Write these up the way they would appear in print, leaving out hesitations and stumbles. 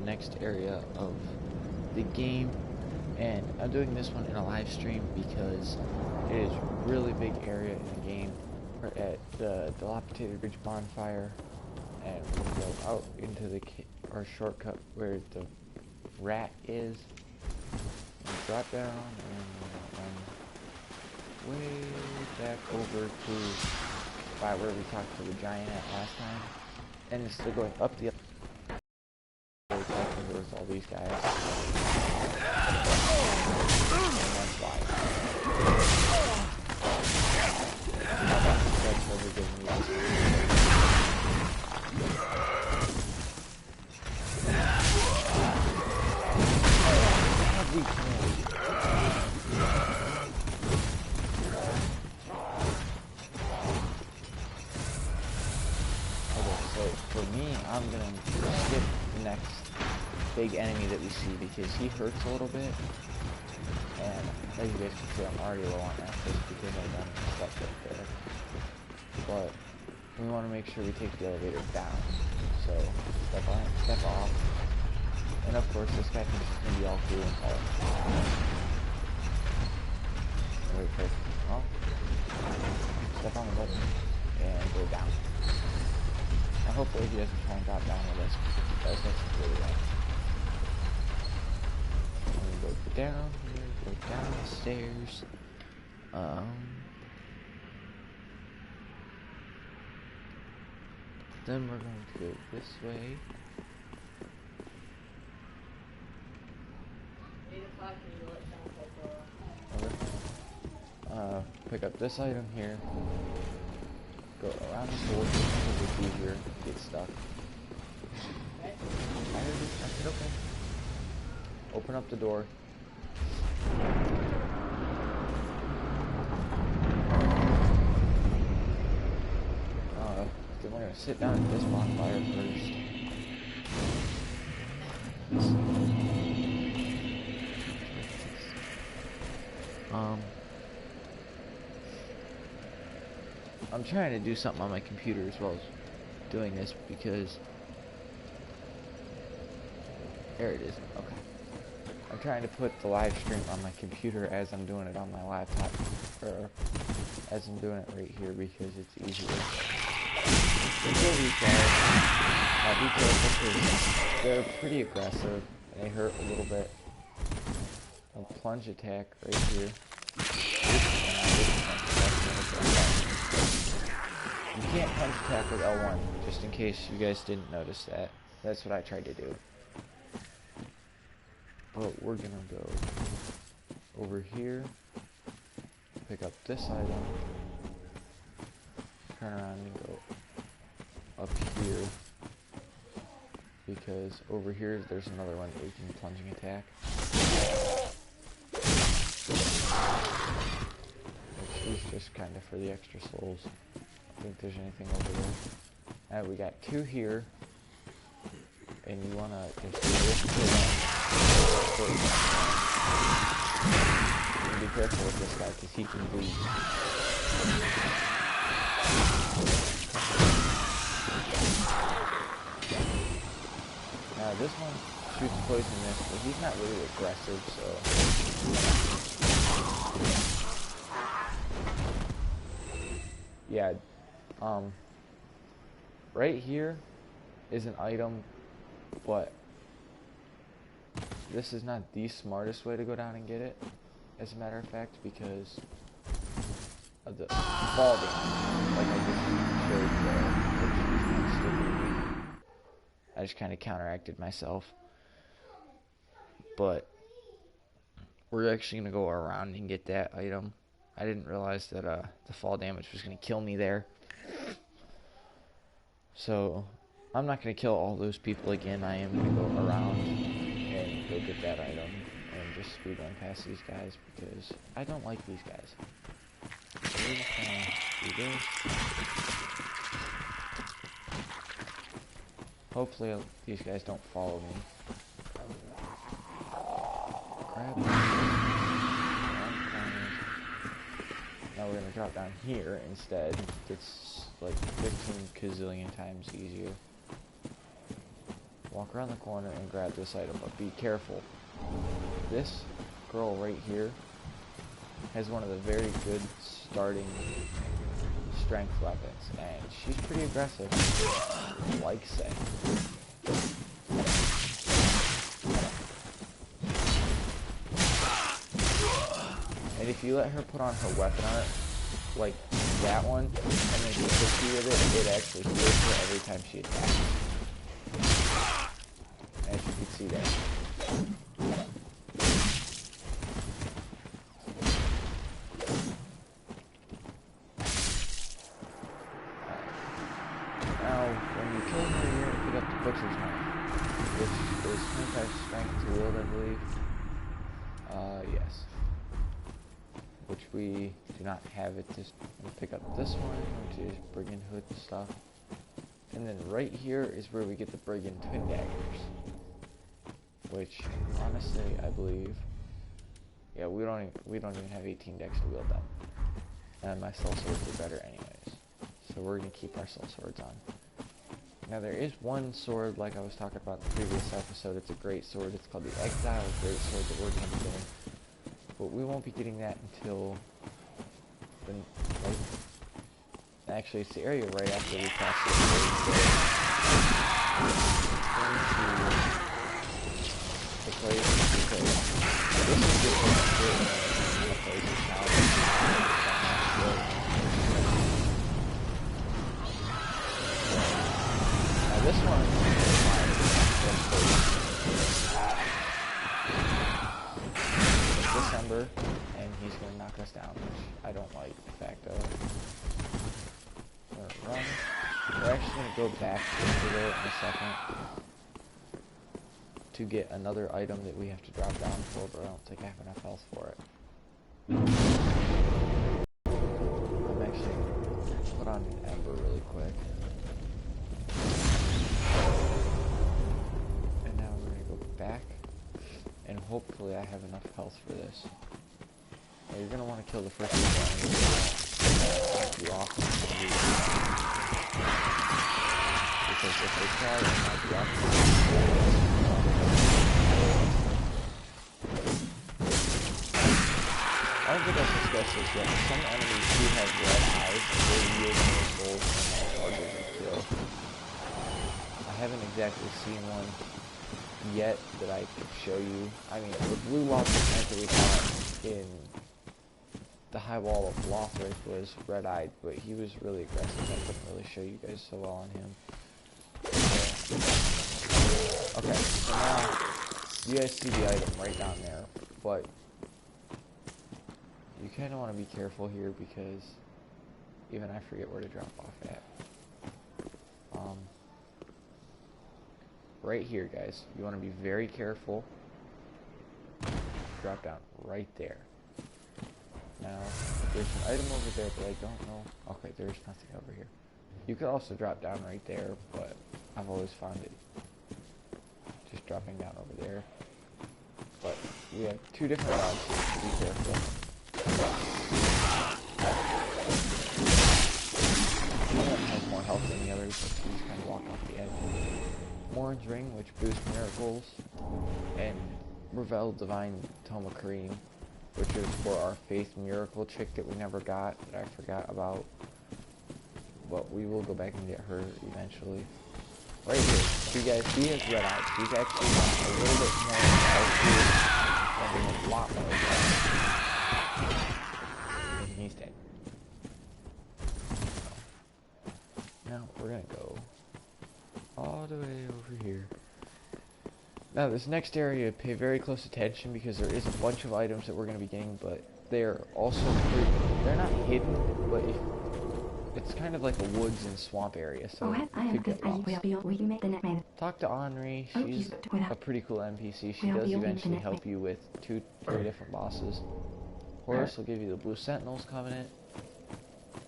next area of the game, and I'm doing this one in a live stream because it is a really big area in the game. We're at the dilapidated ridge bonfire, and we're going to go out into our shortcut where the rat is, and drop down and run way back over to by where we talked to the giant at last time, and it's still going up the towards all these guys. And that's why. That's what we're giving you this for me, I'm gonna skip the next big enemy that we see because he hurts a little bit, and as you guys can see, I'm already low on access because I've done stuff right there. But we want to make sure we take the elevator down. So step on, step off, and of course this guy thinks it's gonna be all cool and all. Wait for well, step on the button and go down. Now hopefully he doesn't try and drop down with us, because if he does, that's really bad. And we go down here, go down the stairs. Then we're going to go this way. 8 o'clock and you let down Okay. Pick up this item here. Go around the door, it's easier, get stuck. I said okay. Open up the door. Then we're gonna sit down at this bonfire first. I'm trying to do something on my computer as well as doing this because there it is. Okay. I'm trying to put the live stream on my computer as I'm doing it on my laptop, or as I'm doing it right here because it's easier. Kill these guys. Be careful because they're pretty aggressive and they hurt a little bit. A plunge attack right here. You can't punch attack with L1, just in case you guys didn't notice that. That's what I tried to do. But we're gonna go over here, pick up this item, turn around and go up here, because over here there's another one that we can plunging attack. Which is just kind of for the extra souls. I don't think there's anything over there. Alright, we got 2 here, and you wanna just do this to and be careful with this guy because he can bleed. Now this one shoots poisonous, but he's not really aggressive, so yeah. Right here is an item, but this is not the smartest way to go down and get it, as a matter of fact, because of the fall damage, like I just showed there, which is stupid. I just kind of counteracted myself. But we're actually going to go around and get that item. I didn't realize that the fall damage was going to kill me there. So I'm not going to kill all those people again. I am going to go around and go get that item and just speed run past these guys because I don't like these guys. So we're just going to do this. Hopefully these guys don't follow me. Grab them. Now we're going to drop down here instead. It's like 15 gazillion times easier. walk around the corner and grab this item, but be careful. This girl right here has one of the very good starting strength weapons, and she's pretty aggressive, like say. And if you let her put on her weapon art, like that one, and then you hit you with it actually heals her every time she attacks. As you can see there. Now, when you kill her, you're going to pick up the Butcher's Knife, which is 25 strength to wield, I believe. Yes. Which we do not have it. Just pick up this one, which is Brigand Hood stuff. And then right here is where we get the Brigand Twin Daggers. Which, honestly, I believe, yeah, we don't even have 18 decks to wield them. And my Soul Swords are better anyways. So we're going to keep our Soul Swords on. Now there is one sword, like I was talking about in the previous episode. It's a great sword. It's called the Exile Great Sword that we're going to be getting. But we won't be getting that until, actually it's the area right after we cross the place, because this is just a place now. Now this one December, and he's going to knock us down, which I don't like the fact of. Run. We're actually going to go back into there in a second to get another item that we have to drop down for, but I don't think I have enough health for it. I'm actually going to put on an Ember really quick. And now we're going to go back, and hopefully I have enough health for this. Now you're going to want to kill the first one. You off because if they try, it might be off. I don't think I discussed this yet. Some enemies do have red eyes, and they yield more gold than charges and kill. I haven't exactly seen one yet that I could show you. I mean, the blue lobster tank that we got in the high wall of Lothric was red-eyed, but he was really aggressive. I couldn't really show you guys so well on him. Okay, so now you guys see the item right down there, but you kind of want to be careful here because even I forget where to drop off at. Right here, guys, you want to be very careful. Drop down right there. Now, there's an item over there, but I don't know. Okay, there's nothing over here. You could also drop down right there, but I've always found it just dropping down over there. But we have two different routes here, so be careful. One has more health than the others, so you just kind of walk off the edge. Morin's Ring, which boosts miracles, and Revel Divine Toma Kareem, which is for our Faith Miracle chick that we never got, that I forgot about. But we will go back and get her eventually. Right here, you guys, he has red eyes. He's actually a little bit more healthy, and a lot more health. And he's dead. So, now we're gonna go all the way over here. Now this next area, pay very close attention because there is a bunch of items that we're going to be getting, but they're also pretty, they're not hidden, but it's kind of like a woods and swamp area, so it could get lost. Talk to Henri, she's a pretty cool NPC. She does eventually help you with 2 or 3 different bosses. Horus will give you the Blue Sentinels Covenant,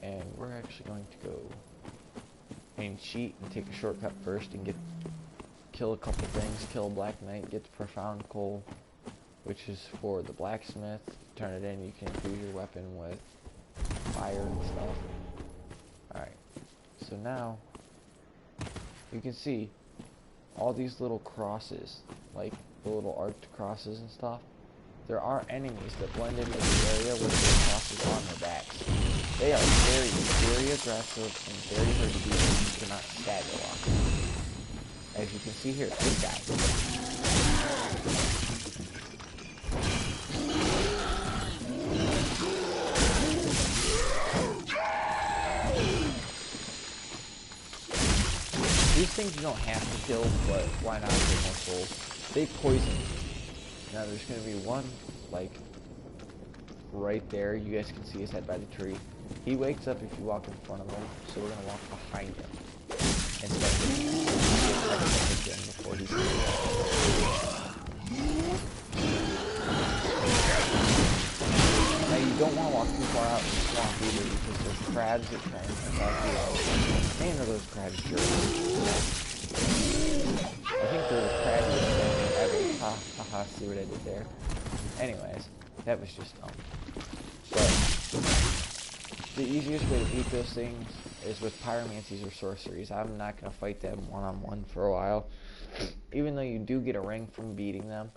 and we're actually going to go and cheat and take a shortcut first and kill a couple things, kill a Black Knight, get the Profound Coal, which is for the blacksmith. Turn it in, you can infuse your weapon with fire and stuff. Alright, so now you can see all these little crosses, like the little arced crosses and stuff, there are enemies that blend into the area with the crosses on their backs. They are very, very aggressive and very hard to beat if you cannot stagger lock them. As you can see here, this guy. These things you don't have to kill, but why not get more souls? They poison you. Now there's going to be one, like, right there. You guys can see his head by the tree. He wakes up if you walk in front of him, so we're going to walk behind him. And start hitting him before he's Now you don't want to walk too far out in the swamp either, because there's crabs that try and attack you. Man, are those crabs jerks. I think they're the crabs that haha, see what I did there? Anyways, that was just dumb. But the easiest way to beat those things is with pyromancies or sorceries. I'm not going to fight them one-on-one for a while, even though you do get a ring from beating them.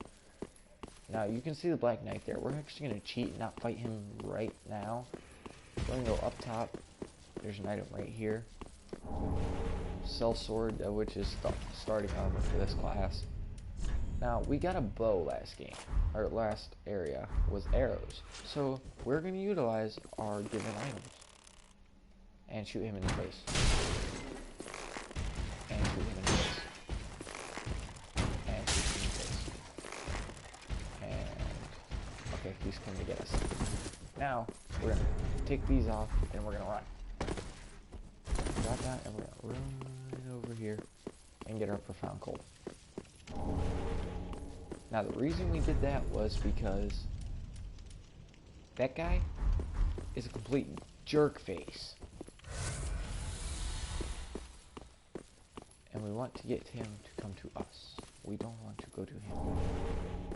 Now, you can see the Black Knight there. We're actually going to cheat and not fight him right now. We're going to go up top. There's an item right here. Cell Sword, which is the starting armor for this class. Now, we got a bow last game, or last area, with arrows. So, we're going to utilize our given items. And shoot him in the face. And shoot him in the face. And shoot him in the face. And, okay, he's coming to get us. Now, we're going to take these off, and we're going to run. Drop that, and we're going to run over here, and get our Profound Cold. Now, the reason we did that was because that guy is a complete jerk face. And we want to get him to come to us. We don't want to go to him.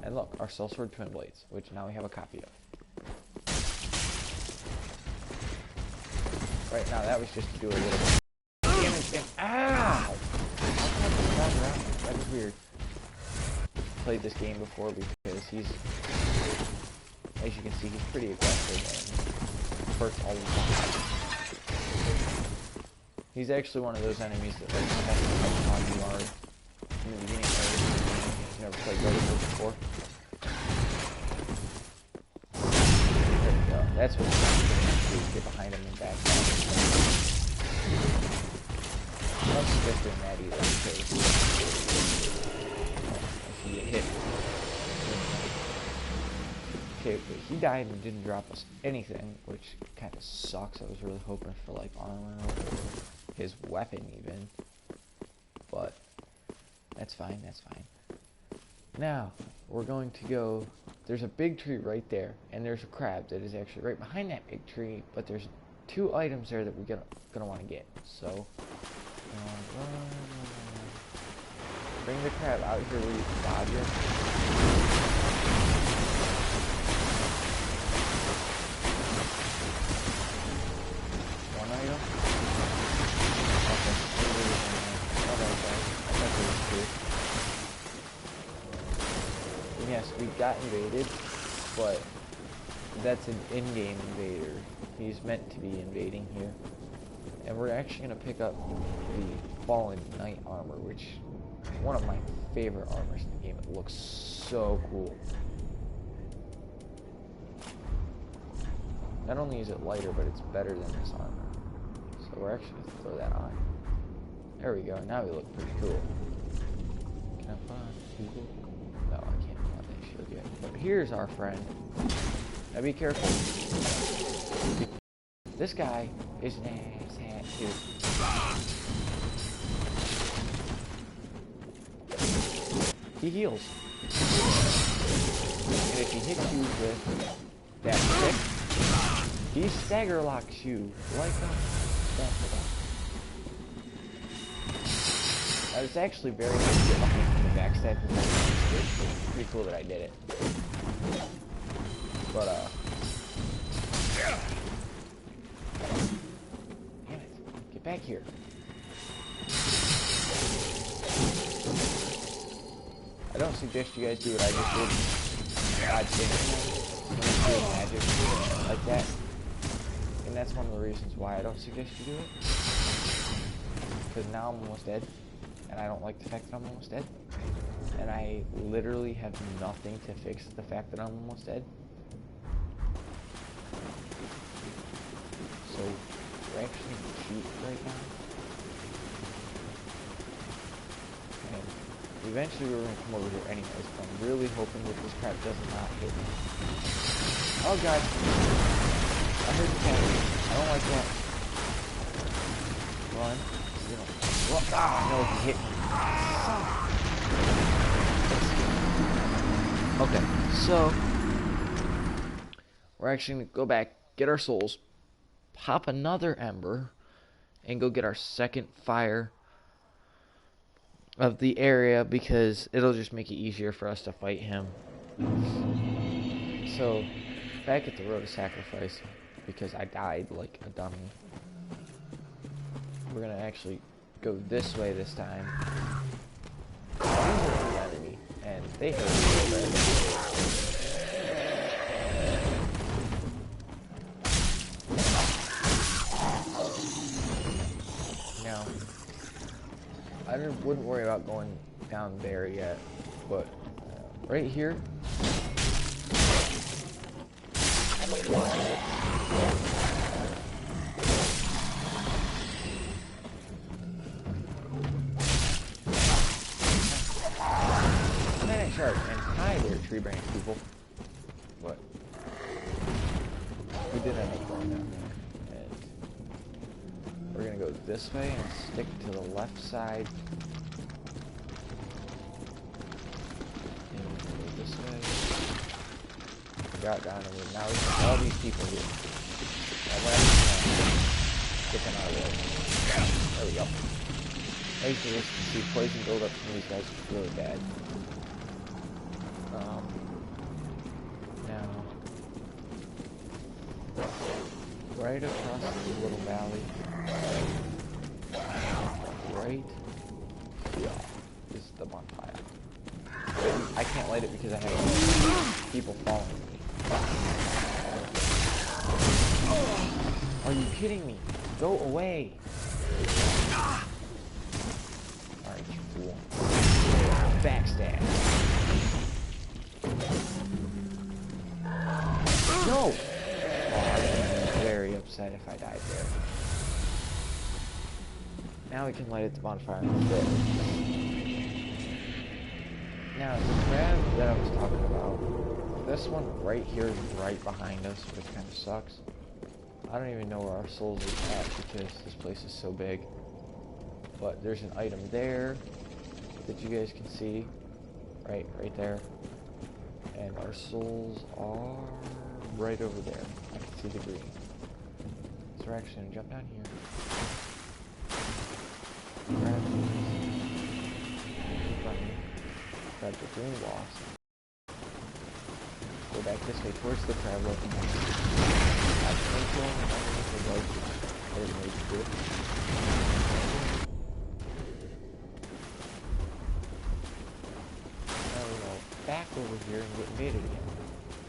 And look, our Cell Sword Twin Blades, which now we have a copy of. Right now, that was just to do a little damage. And ow! That was weird. Played this game before because he's, as you can see, he's pretty aggressive and hurts a lot. He's actually one of those enemies that like mess up on you are in the beginning of the game. You've never played Darksouls before. There we go. That's what we're going to do. Get behind him and back down. I don't suggest doing that either because you get hit. Okay, but he died and didn't drop us anything, which kind of sucks. I was really hoping for like armor or his weapon even, but that's fine, that's fine. Now, we're going to go, there's a big tree right there, and there's a crab that is actually right behind that big tree, but there's 2 items there that we're gonna want to get, so, bring the crab out here where you can dodge it. One item? Okay. Yes, we got invaded, but that's an in-game invader. He's meant to be invading here. And we're actually going to pick up the Fallen Knight armor, which is one of my favorite armors in the game. It looks so cool. Not only is it lighter, but it's better than this armor. So we're actually going to throw that on. There we go. Now we look pretty cool. Can I put on Google? No, I can't put on that shield yet. But here's our friend. Now be careful. This guy is an asshat too. He heals. And if he hits you with that stick, he stagger locks you like a basketball. It's actually very nice to get behind from the backstab. It's pretty cool that I did it. But, damn it. Get back here. I don't suggest you guys do what I just did. God damn it. When you do magic like that. And that's one of the reasons why I don't suggest you do it. Because now I'm almost dead. And I don't like the fact that I'm almost dead. And I literally have nothing to fix the fact that I'm almost dead. So, we're actually cheat right now. And eventually we're going to come over here anyways, but I'm really hoping that this crap does not hit me. Oh god. I heard the cat. I don't like that. Run. You know. Well, ah, no, he hit me. Okay, so we're actually going to go back, get our souls, pop another ember, and go get our second fire of the area because it'll just make it easier for us to fight him. So, back at the road of sacrifice, because I died like a dummy, we're going to actually go this way this time. These are the enemy, and they hurt me a little bit. Now, I wouldn't worry about going down there yet, but right here. Sharp, and hi there, tree branch people. What? We did end up going down there. And we're gonna go this way and stick to the left side. And we're gonna go this way. Got down and now we have all these people here. Now we're get them out of the way. There we go. I used to just see poison build up from these guys really bad. Now, right across the little valley, right here is the bonfire. I can't light it because I have people following me. Are you kidding me? Go away! Alright, you fool. Backstab. No! Oh, I'd be very upset if I died there. Now we can light at the bonfire in a bit. Now, the crab that I was talking about, this one right here is right behind us, which kind of sucks. I don't even know where our souls are at because this place is so big. But there's an item there that you guys can see. Right there. And our souls are right over there. I can see the green. So we're actually going to jump down here. Grab these. Keep running. Grab the green wasp. Go back this way towards the crab looking. Have twinkle underneath the light. I didn't need to do it. Now we're going back over here and get invaded again.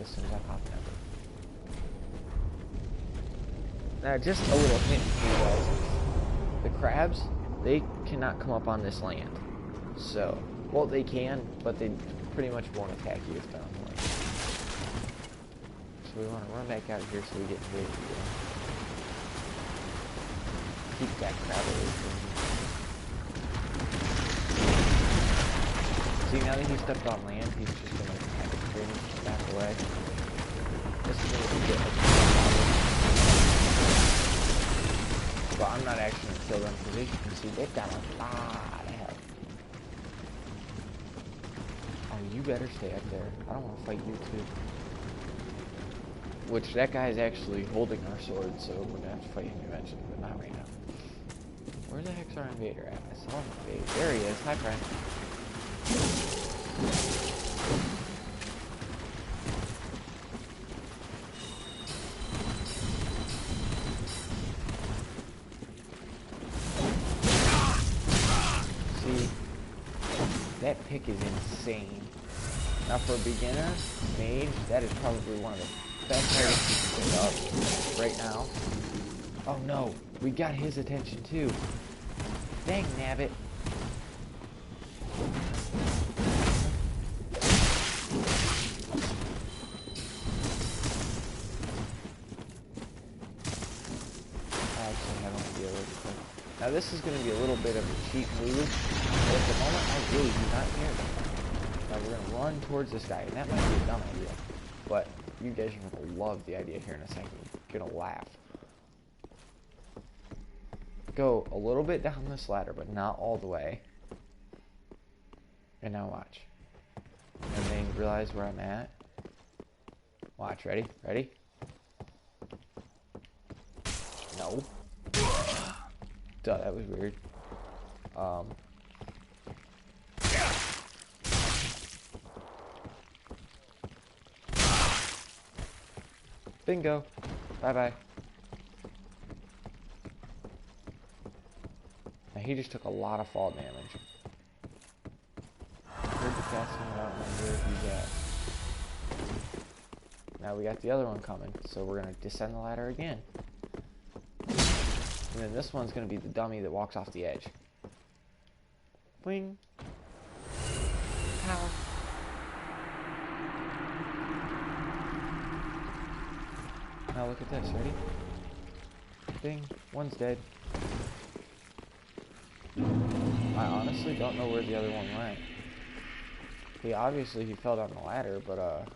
As soon as I pop an ember. Now, just a little hint for you guys. The crabs, they cannot come up on this land. So, well, they can, but they pretty much won't attack you if they're on the land. So we want to run back out here so we get invaded again. Keep that crab away from me. See, now that he stepped on land, he's just going to kind of cringe back away. This is going to be good. But I'm not actually going to kill them because as you can see, they've got a lot of health. Oh, you better stay up there. I don't want to fight you too. Which, that guy is actually holding our sword, so we're going to have to fight him eventually, but not right now. Where the heck's our invader at? I saw him invade. There he is. Hi, friend. pick is insane. Now for a beginner, mage, that is probably one of the best items you can pick up right now. Oh no, we got his attention too. Dang nabbit. Now this is going to be a little bit of a cheap move, but at the moment I really do not care. Now we're going to run towards this guy, and that might be a dumb idea, but you guys are going to love the idea here in a second. You're going to laugh. Go a little bit down this ladder, but not all the way. And now watch. And then realize where I'm at. Watch, ready? Ready? No. Duh, that was weird. Bingo. Bye-bye. Now he just took a lot of fall damage. I heard the casting, I don't remember where he's at. Now we got the other one coming, so we're gonna descend the ladder again. And then this one's going to be the dummy that walks off the edge. Wing. Pow. Now look at this, ready? Ding. One's dead. I honestly don't know where the other one went. He fell down the ladder, but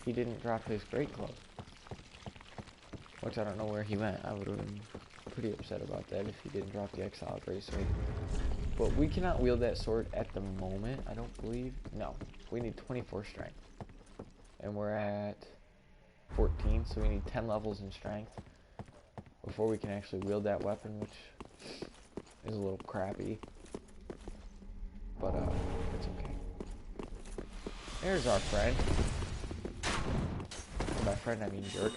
he didn't drop his great club. Which I don't know where he went. I would have been pretty upset about that if he didn't drop the Exile Braceway. But we cannot wield that sword at the moment, I don't believe. No, we need 24 strength. And we're at 14, so we need 10 levels in strength before we can actually wield that weapon, which is a little crappy. But, it's okay. There's our friend. And by friend, I mean jerk.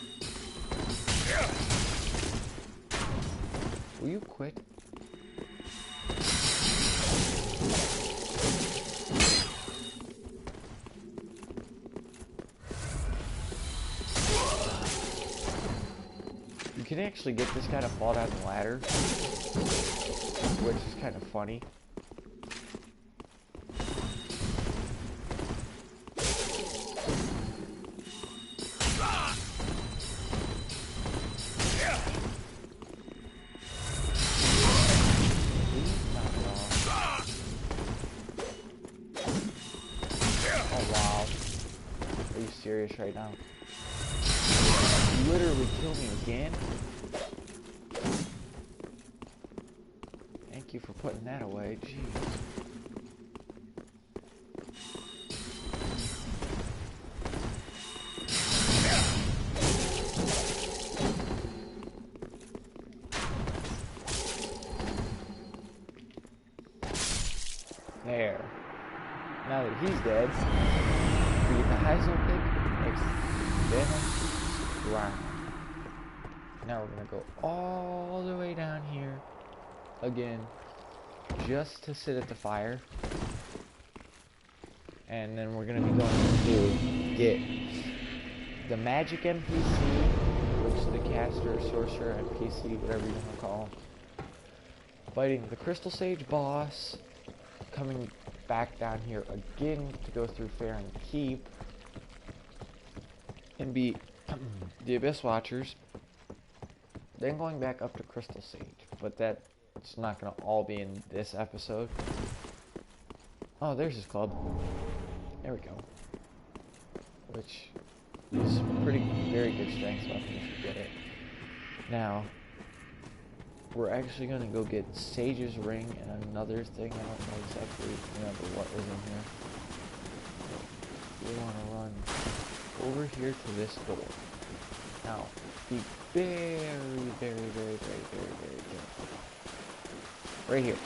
Will you quit? You can actually get this guy to fall down the ladder, which is kind of funny. Right now. Literally kill me again. Thank you for putting that away. Jeez. There. Now that he's dead, we get the high zone pick. Now we're gonna go all the way down here again just to sit at the fire, and then we're gonna be going to get the magic NPC, which the caster, sorcerer, NPC, whatever you want to call them, fighting the Crystal Sage boss, coming back down here again to go through Fair and Keep and beat the Abyss Watchers, then going back up to Crystal Sage, but that's not going to all be in this episode. Oh, there's his club. There we go. Which is very good strength weapon if you get it. Now, we're actually going to go get Sage's Ring and another thing. I don't know exactly remember what was in here. We want to run over here to this door. Now, be very careful. Right here.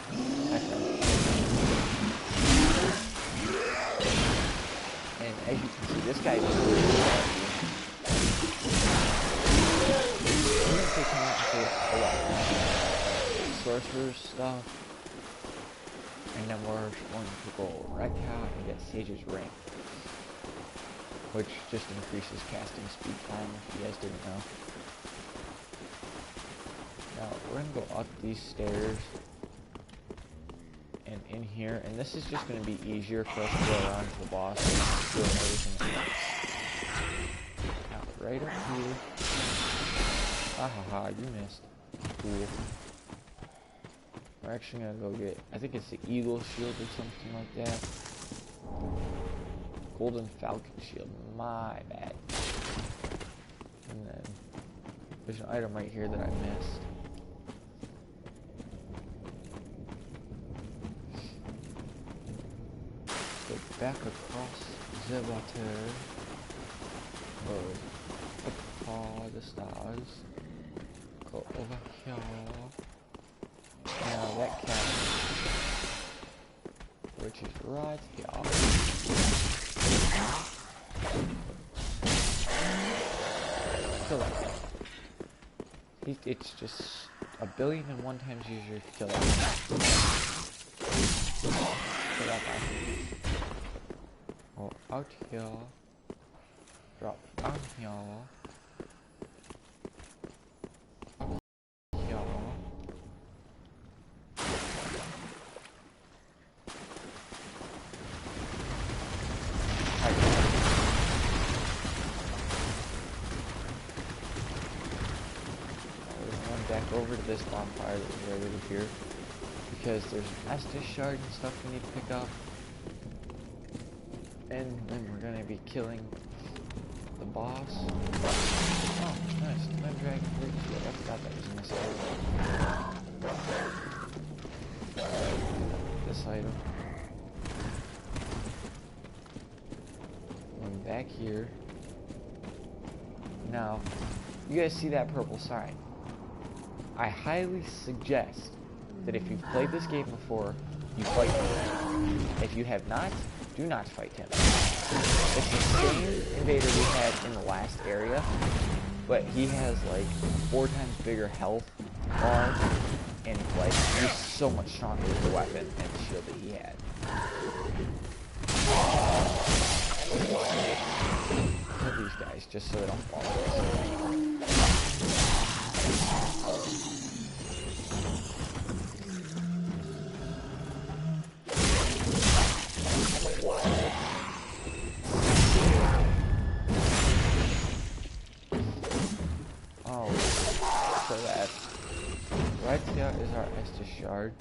And as you can see, this guy is really good. I'm going to take him out and say a lot. Sorcerer's stuff. and then we're going to go right out and get Sage's Ring, which just increases casting speed time if you guys didn't know. Now we're going to go up these stairs and in here, and this is just going to be easier for us to go around to the boss and do everything at once. Now right up here. Ah ha ha, you missed. Cool. We're actually gonna go get, I think it's the Eagle Shield or something like that. Golden Falcon Shield, my bad. And then there's an item right here that I missed. Go back across the water. Go up the stars. Go over here. Now that cat, which is right here. Kill that guy. It's just 1,000,001 times easier to kill that guy. Kill that guy. Go out here. Drop down here. Over to this bonfire that was right over here, because there's an Estus shard and stuff we need to pick up, and then we're gonna be killing the boss. Oh, nice, Time Dragon Great Shield. I forgot that was in this area. This item. Going back here. Now, you guys see that purple sign? I highly suggest that if you've played this game before, you fight him. If you have not, do not fight him. It's the same invader we had in the last area, but he has like 4 times bigger health bar, and like he's so much stronger with the weapon and the shield that he had. Kill these guys just so they don't fall off. Is our Estus shard.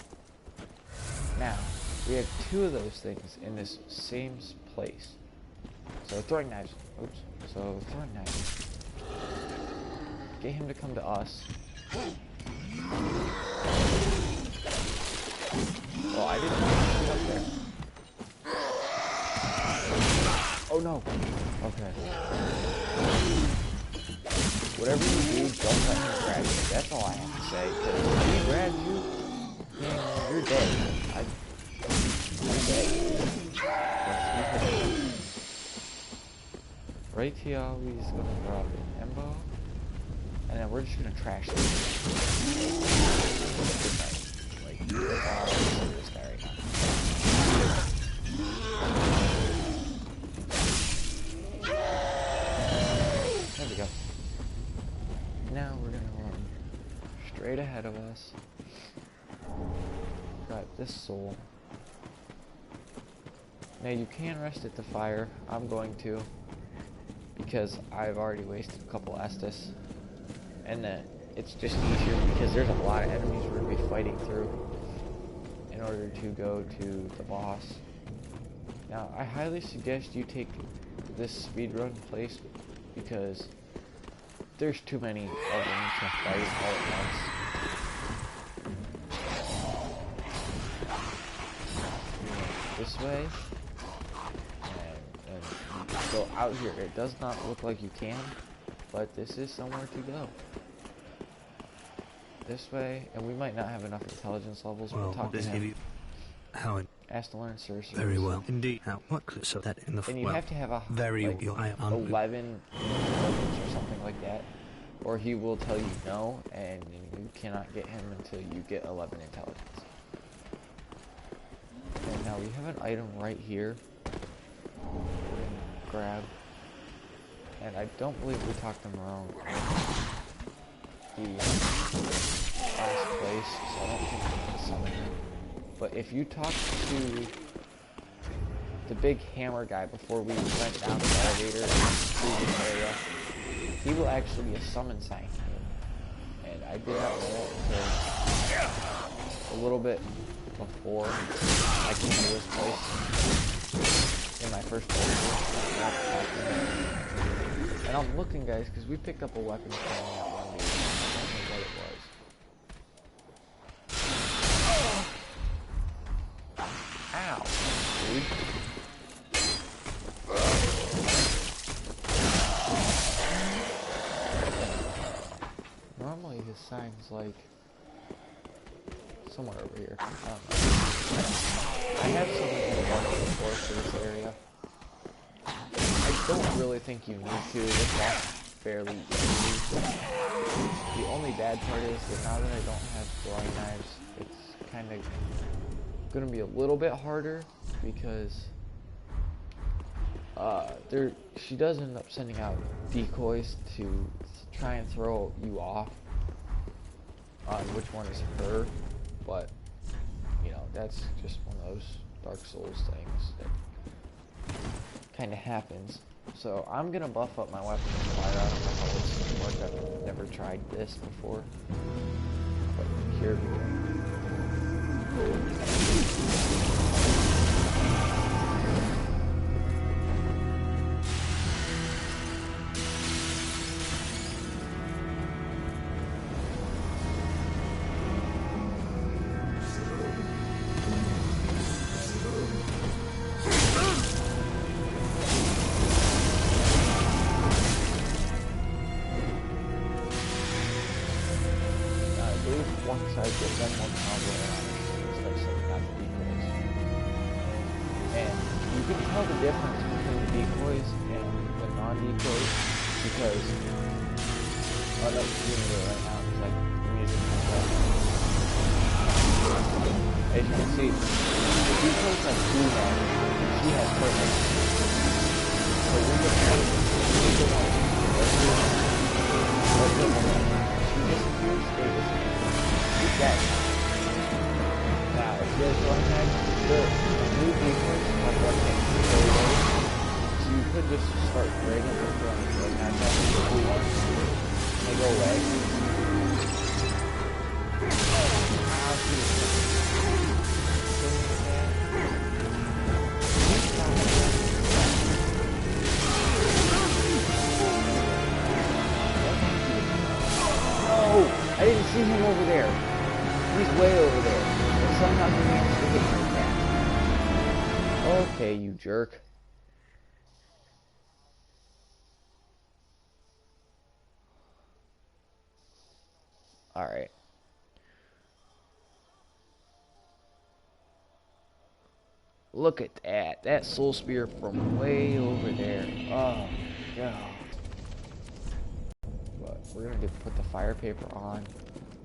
Now, we have 2 of those things in this same place. So throwing knives. Oops. So throwing knives. Get him to come to us. Oh, I didn't get up there. Oh no. Okay. Whatever you do, don't let him grab you. That's all I have to say. Because if he grabs you, then you're dead. I'm dead. Right here, he's gonna grab an ember, and then we're just gonna trash this. Like, that's all I want to say to this guy right now. There we go. Now we're gonna run straight ahead of us. Got this soul. Now you can rest at the fire. I'm going to, because I've already wasted a couple Estus, and it's just easier because there's a lot of enemies we're gonna be fighting through in order to go to the boss. Now I highly suggest you take this speedrun place because there's too many of them to fight all at once. This way, and go out here. It does not look like you can, but this is somewhere to go. This way, and we might not have enough intelligence levels. Well, we'll talk to him. Ask to learn sorcery. Very well, indeed. Now, what so that in the and you have to have a very like, 11 intelligence or something like that, or he will tell you no, and you cannot get him until you get 11 intelligence. And now we have an item right here. Grab. And I don't believe we talked them around the last place, so I don't think we can summon him. But if you talk to the big hammer guy before we went down the elevator through this area, he will actually be a summon sign here. And I did not know it until a little bit before I came to this place in my first playthrough. And I'm looking, guys, because we picked up a weapon from that one dude. I don't know what it was. Ow, dude. Normally his sign's like somewhere over here. I don't know. I have something before for this area. I don't really think you need to. This boss is fairly easy. The only bad part is that now that I don't have throwing knives, it's kind of going to be a little bit harder because she does end up sending out decoys to try and throw you off on which one is her, but you know, that's just one of those Darksouls things that kind of happens. So I'm gonna buff up my weapon and fire. I don't know how this is gonna work. I've never tried this before, but here we go. Once I get one more combo and start setting out the decoys. And you can tell the difference between the decoys and the non-decoys because I'm not doing it right now because like the music comes up. As you can see, the decoys have blue on and she has purple. So when the purple one she disappears, they disappear. That. Now, if you guys don't have the blue decoys, have one hit very low. So you could just start dragging them from the matchup with the blue ones. And they go away. I'll see this. No! I didn't see him over there. He's way over there. And somehow he managed to hit me back. Okay, you jerk. Alright. Look at that. That soul spear from way over there. Oh, God. But we're going to put the fire paper on.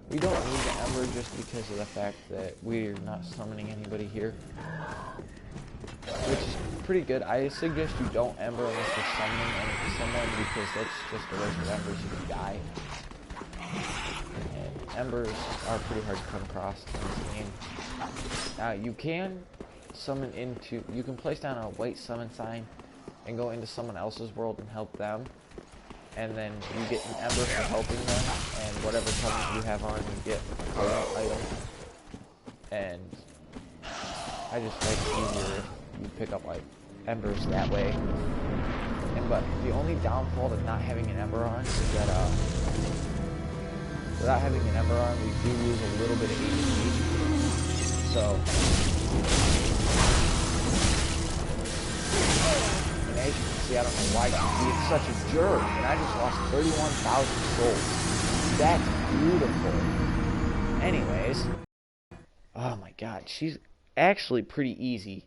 We don't need the ember just because of the fact that we're not summoning anybody here. Which is pretty good. I suggest you don't ember unless you're summoning someone because that's just a waste of embers. You can die. And embers are pretty hard to come across in this game. Now you can summon into, you can place down a white summon sign and go into someone else's world and help them. And then you get an ember for helping them, and whatever summons you have on, you get a color item. And I just like it easier if you pick up like embers that way. And but the only downfall to not having an ember on is that without having an ember on, we do lose a little bit of HP. So as you can see, I don't know why she's being such a jerk, and I just lost 31,000 souls. That's beautiful. Anyways, oh my god, she's actually pretty easy.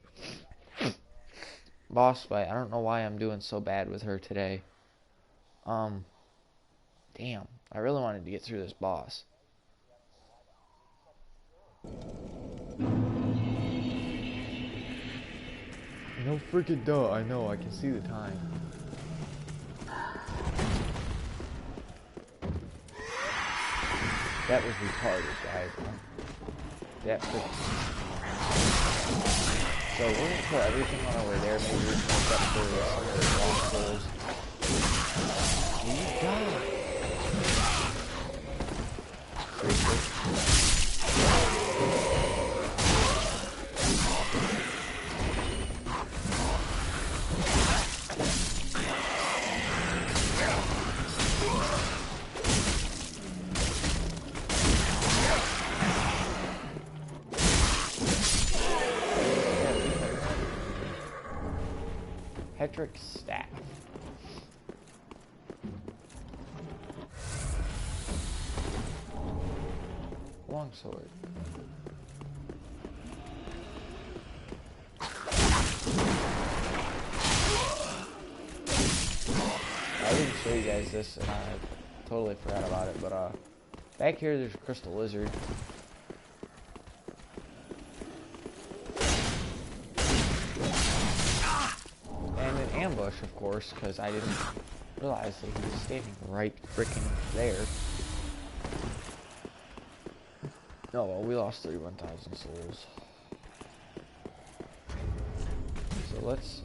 Boss fight, I don't know why I'm doing so bad with her today. Damn, I really wanted to get through this boss. No freaking duh, I know, I can see the time. That was retarded, guys. That freaking... So we're gonna put everything on our way there, maybe we're gonna get for some of the lost souls. You die! Seriously? Petric staff. Longsword. I didn't show you guys this and I totally forgot about it, but back here there's a crystal lizard. Ambush, of course, because I didn't realize that he was standing right freaking there. Oh well, we lost 31,000 souls. So let's,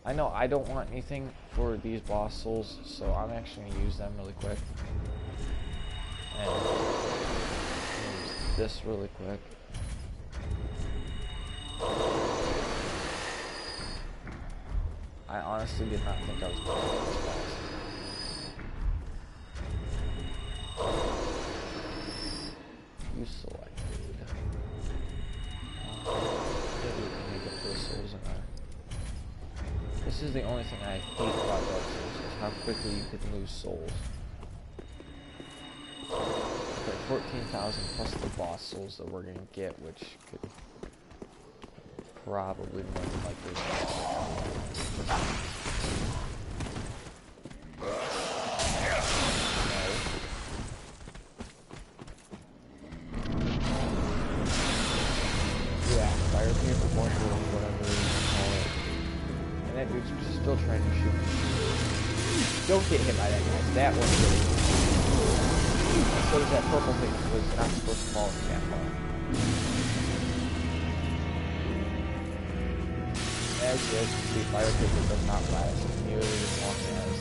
I know I don't want anything for these boss souls, so I'm actually going to use them really quick. And use this really quick. I honestly did not think I was going to get this boss. You selected. Maybe we can make it for the souls in there. This is the only thing I hate about Darksouls, is how quickly you can lose souls. Okay, 14,000 plus the boss souls that we're going to get, which could probably more than likely yeah, fire paper bundle, whatever you call it. And that dude's still trying to shoot me. Don't get hit by that, guys. That one's really good. So does that purple thing was not supposed to fall in that hole. As you guys can see, fire paper does not last nearly as long as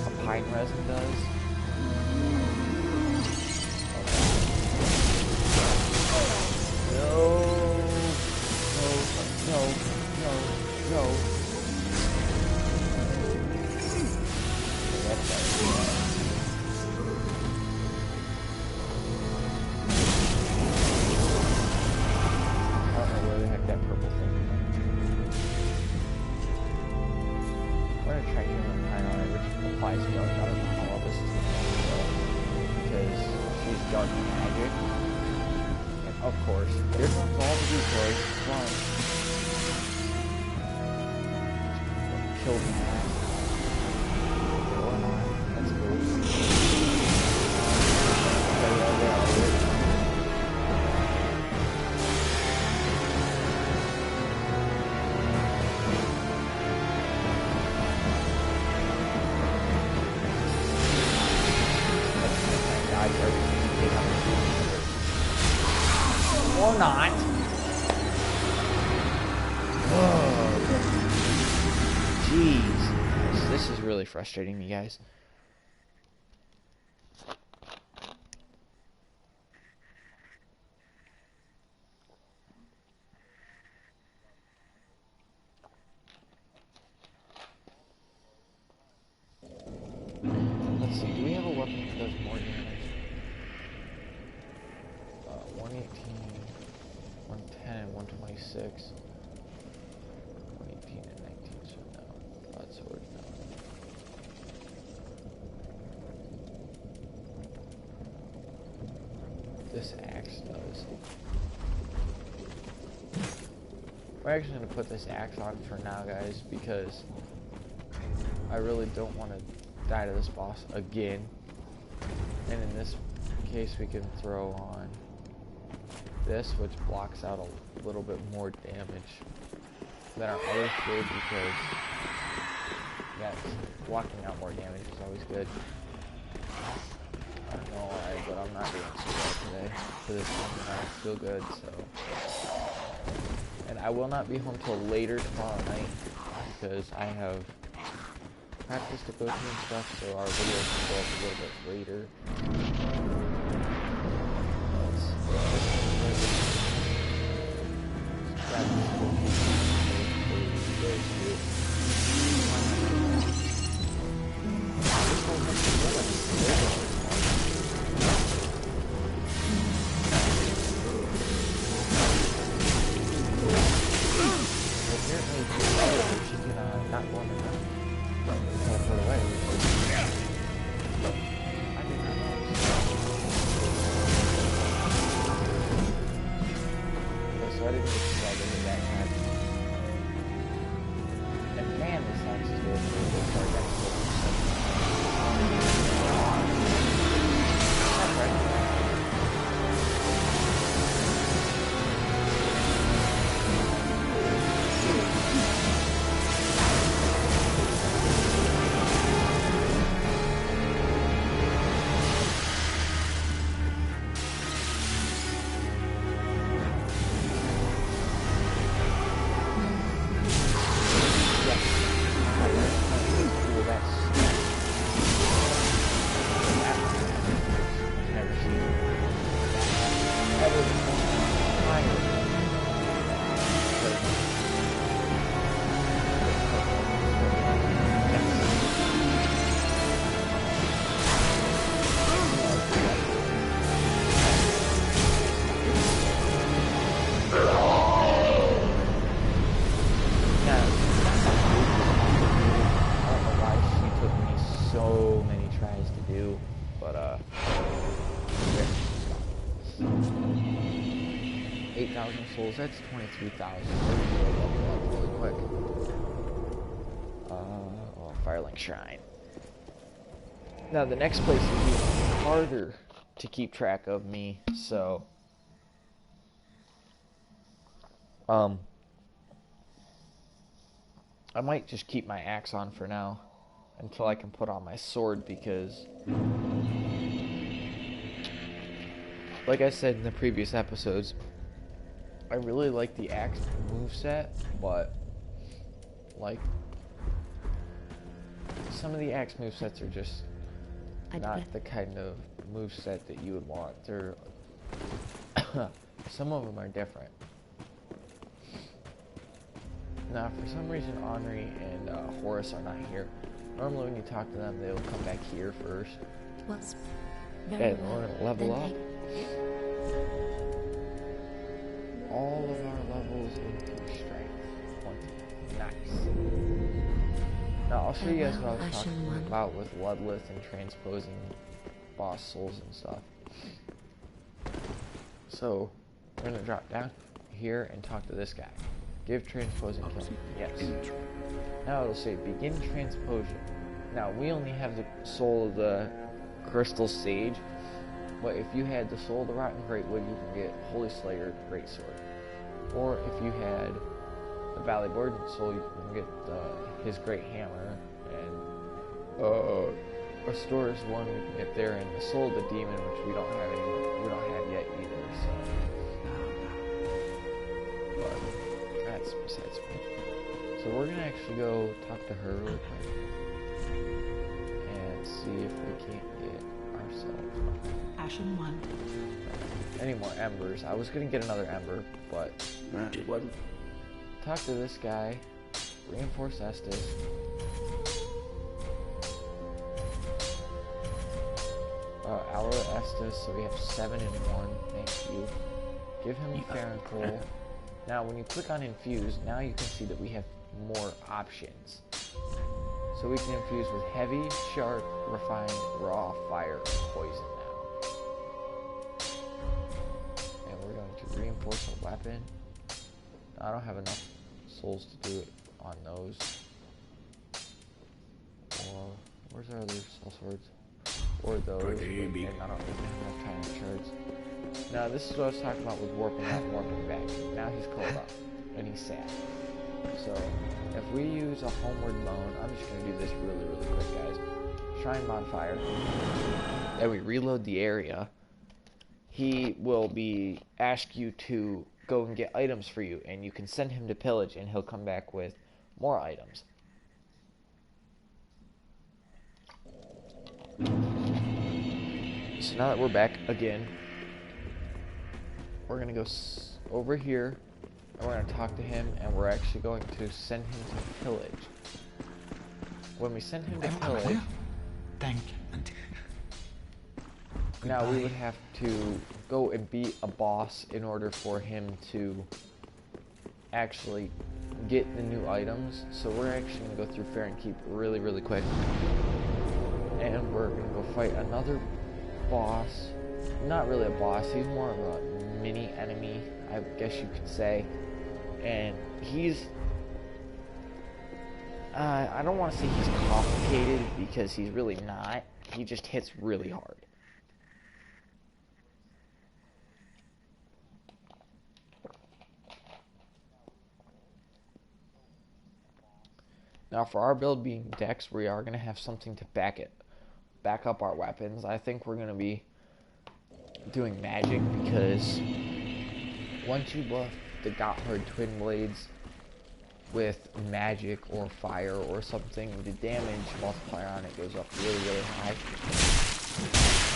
a pine resin does. No, no, no, no, no. That's better. I don't know where the heck that purple thing is. I'm going to try healing pine on it, which applies to dark. I don't know how well this is going to go, because she's dark magic. And of course, here comes all the decoys. Run. Kill me. Or not. That's cool. Or not. Oh, jeez. This is really frustrating me, guys. Let's see, do we have a weapon that does more damage? 118, 110, and 126. 118 and 19, so no. Broadsword, no. This axe does. We're actually going to put this axe on for now, guys, because I really don't want to die to this boss again. And in this case, we can throw on this, which blocks out a little bit more damage. that aren't always good because yes, blocking out more damage is always good. I don't know why, but I'm not doing so well today. For this one, I feel good, so. And I will not be home till later tomorrow night because I have practice to go to and stuff, so our video can go up a little bit later. Souls, that's 23,000. Really quick. Oh, Firelink Shrine. Now the next place is even harder to keep track of me, so I might just keep my axe on for now until I can put on my sword because, like I said in the previous episodes, I really like the axe moveset, but like some of the axe movesets are just not the kind of moveset that you would want. They're some of them are different. Now, for some reason, Henri and Horace are not here. Normally, when you talk to them, they'll come back here first, and we're gonna level up. All of our levels into strength 20. Nice. Now I'll show you guys what I was talking about with Ludleth and transposing boss souls and stuff. So we're gonna drop down here and talk to this guy. Give transposing kill. Yes. Now it'll say begin transposion. Now we only have the soul of the crystal sage. But if you had the soul of the rotten greatwood, you can get Holy Slayer greatsword. Or if you had the Valley Warden soul, you can get his great hammer. And Restore's one we can get there, and the soul of the demon, which we don't have anymore. We don't have yet either. So, but that's besides me. So we're gonna actually go talk to her real quick and see if we can't get ourselves Ashen 1. any more embers. I was gonna get another ember, but talk to this guy. Reinforce Estus. Hour Estus, so we have 7 in 1. Thank you. Give him Farroncoal. Now, when you click on Infuse, now you can see that we have more options. So we can infuse with heavy, sharp, refined, raw, fire, and poison now. And we're going to reinforce a weapon. I don't have enough souls to do it on those. Or where's our other soul swords? Or those. And I don't even have enough time to charge. Now this is what I was talking about with warping out and warping back. Now he's called up and he's sad. So if we use a homeward moan, I'm just going to do this really quick, guys. Shrine bonfire. Then we reload the area. He will ask you to go and get items for you, and you can send him to pillage, and he'll come back with more items. So now that we're back again, we're going to go over here, and we're going to talk to him, and we're actually going to send him to pillage. When we send him to pillage, now we would have to go and beat a boss in order for him to actually get the new items. So we're actually going to go through Fair and Keep really quick, and we're going to go fight another boss. Not really a boss, he's more of a mini enemy, I guess you could say. And he's I don't want to say he's complicated, because he's really not. He just hits really hard. Now for our build being Dex, we are going to have something to back up our weapons. I think we're going to be doing magic, because once you buff the Gotthard Twin Blades with magic or fire or something, the damage multiplier on it goes up really high.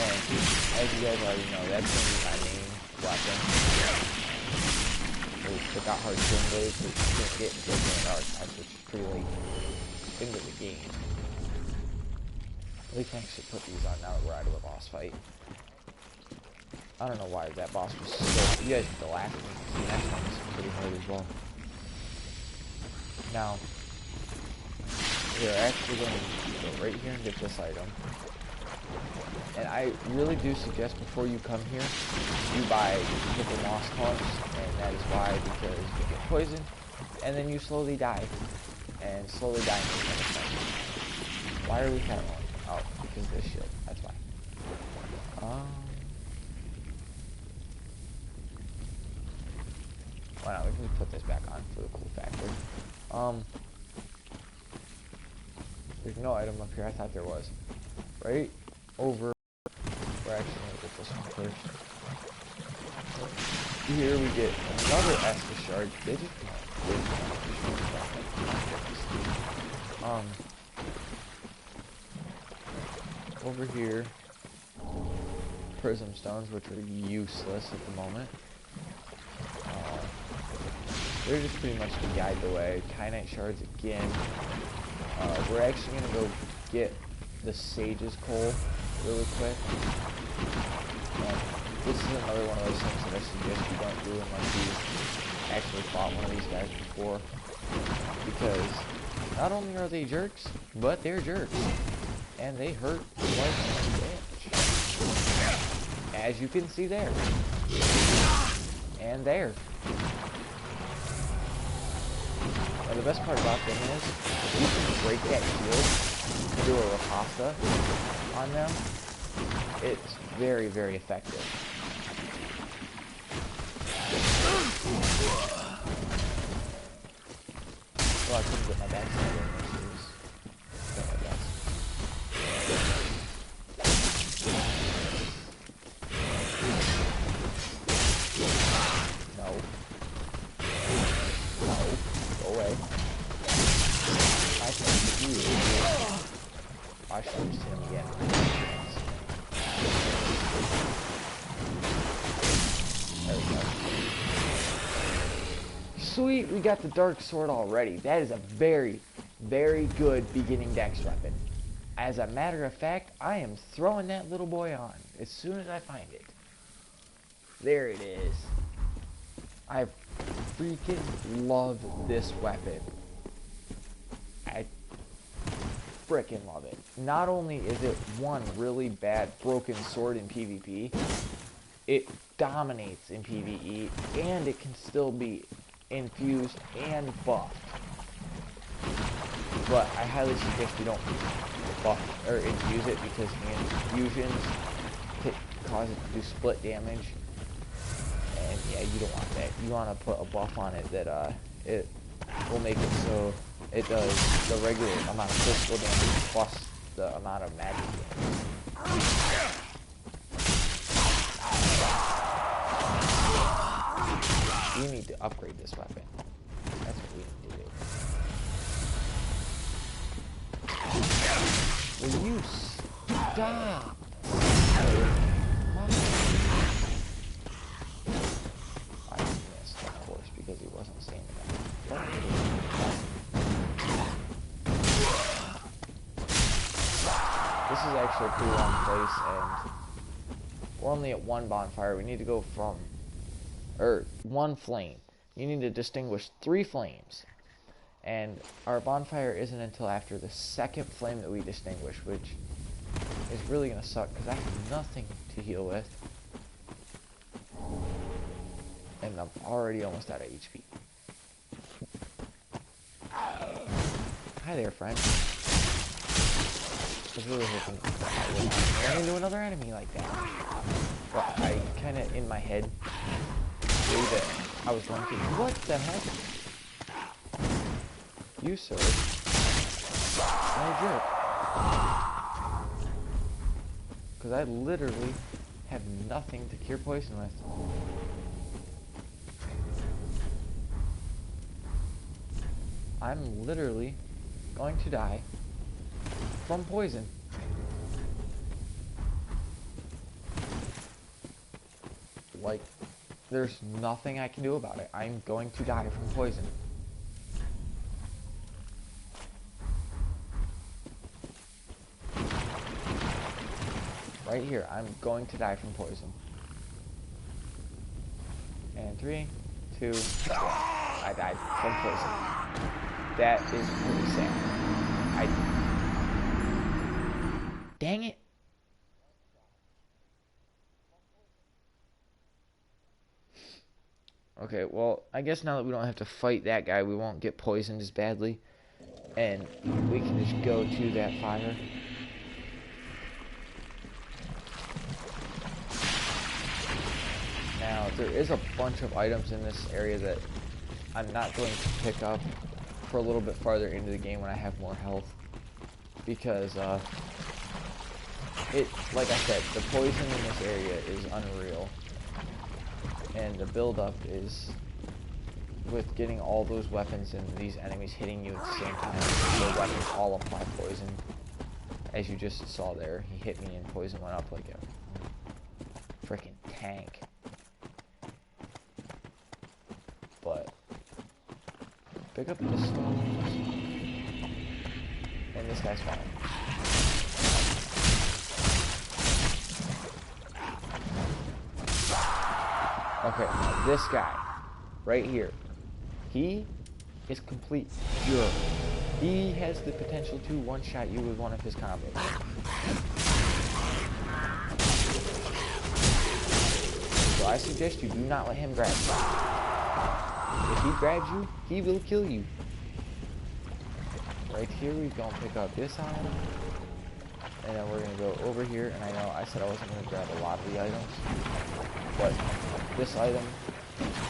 And as you guys already know, that's going to be my main weapon. The Gotthard Twin Blades, which you can't get until the Darksouls, which is pretty late into the game. We can actually put these on now that we're out of the boss fight. I don't know why that boss was so... You guys have to laugh at me. The next one is pretty hard as well. Now, we're actually going to go right here and get this item. And I really do suggest before you come here, you buy triple moss clumps, and that is why, because you get poisoned, and then you slowly die. And slowly die. Why are we kind of on? Oh, because of this shield. That's why. Why not? We can put this back on for the cool factor. There's no item up here. I thought there was. Right over. We're actually gonna get this one first. Here we get another Estus shard. They just over here, prism stones, which are useless at the moment. They're just pretty much to guide the way. Kyanite shards again. We're actually gonna go get the Sage's Coal really quick. This is another one of those things that I suggest you don't do unless you actually fought one of these guys before. Because not only are they jerks, but they're jerks. And they hurt quite much damage. As you can see there. And there. Now the best part about them is, you can break that shield and do a riposta on them. It's very effective. Well, I couldn't get my backside in this. I should have him again. There we go. Sweet, we got the dark sword already. That is a very good beginning Dex weapon. As a matter of fact, I am throwing that little boy on as soon as I find it. There it is. I freaking love this weapon. I frickin' love it. Not only is it one really bad broken sword in PvP, it dominates in PvE, and it can still be infused and buffed. But I highly suggest you don't buff or infuse it, because the infusions cause it to do split damage, and yeah, you don't want that. You want to put a buff on it that it will make it so it does the regular amount of physical damage plus the amount of magic damage. We need to upgrade this weapon. That's what we need to do. Will you stop? I missed, of course, because he wasn't standing up. This is actually a pretty long place, and we're only at one bonfire. We need to go from, or one flame. You need to distinguish 3 flames. And our bonfire isn't until after the second flame that we distinguish, which is really going to suck because I have nothing to heal with. And I'm already almost out of HP. Hi there, friend. I was really hoping I wouldn't run into another enemy like that. But I kind of, in my head, knew that I was lucky. What the heck? You, sir. You're a jerk. Because I literally have nothing to cure poison with. I'm literally going to die from poison. Like, there's nothing I can do about it. I'm going to die from poison. Right here, I'm going to die from poison. And 3, 2, 1. I died from poison. That is pretty sad. Dang it. Okay, well, I guess now that we don't have to fight that guy, we won't get poisoned as badly. And we can just go to that fire. Now, there is a bunch of items in this area that I'm not going to pick up for a little bit farther into the game when I have more health. Because, like I said, the poison in this area is unreal. And the build-up is with getting all those weapons and these enemies hitting you at the same time. The weapons all apply poison. As you just saw there, he hit me and poison went up like a freaking tank. But pick up the stones. And this guy's fine. Okay, now this guy, right here, he is complete pure. He has the potential to one-shot you with one of his combos. So I suggest you do not let him grab you. If he grabs you, he will kill you. Right here, we're going to pick up this item. And then we're going to go over here. And I know I said I wasn't going to grab a lot of the items. But this item,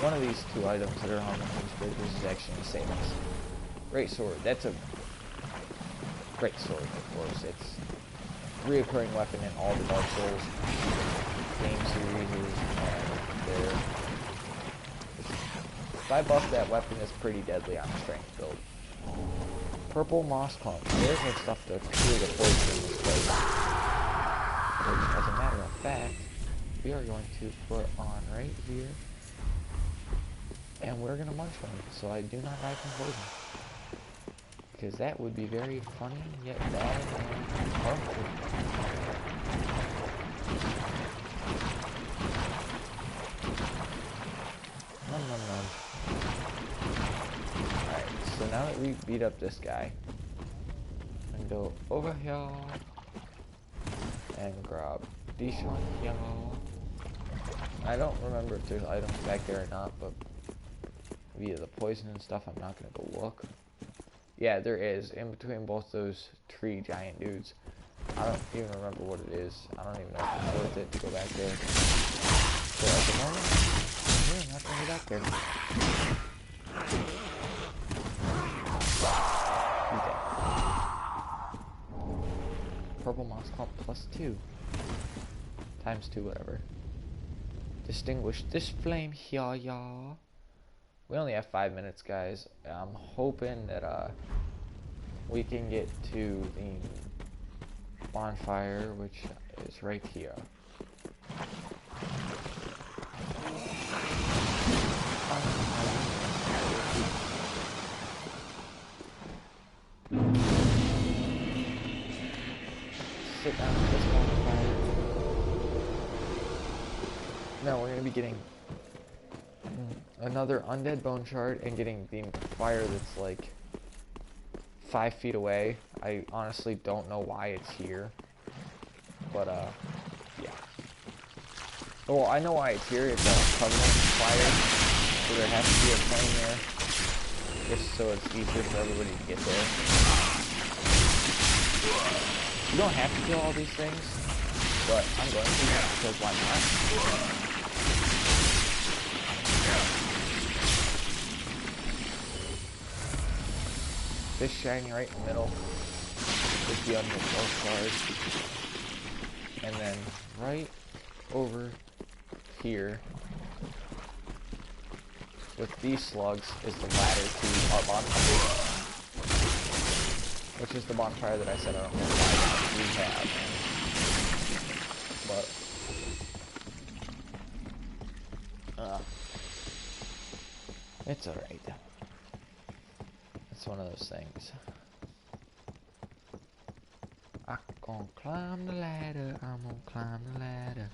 one of these 2 items that are on the King's Bridges is actually going to save us. Great sword. That's a great sword, of course. It's a reoccurring weapon in all the Darksouls game series. And if I buff that weapon, it's pretty deadly on a strength build. Purple moss pump. There's no stuff to clear the poison in this place. Which, as a matter of fact, we are going to put on right here. And we're going to munch one, so I do not die from poison. Because that would be very funny, yet bad and harmful. Nom nom nom. Alright, so now that we beat up this guy, I'm going to go over here and grab this one here. I don't remember if there's items back there or not, but via the poison and stuff, I'm not going to go look. Yeah, there is, in between both those tree giant dudes. I don't even remember what it is. I don't even know if it's worth it to go back there. So at the moment, yeah, I'm not going to go back there. He's dead. Purple moss clump +2. ×2, whatever. Distinguish this flame here, y'all. We only have 5 minutes, guys. I'm hoping that we can get to the bonfire, which is right here. Sit down at this bonfire. Now we're gonna be getting another undead bone shard and getting the fire that's like 5 feet away. I honestly don't know why it's here, but yeah. Well, I know why it's here. It's a covenant fire, so there has to be a flame there, just so it's easier for everybody to get there. You don't have to kill all these things, but I'm going to because why not? This shiny right in the middle is the undead bone shard, and then right over here with these slugs is the ladder to our bonfire, which is the bonfire that I said I don't know why we have, but it's alright. It's one of those things. I'm gonna climb the ladder, I'm gonna climb the ladder,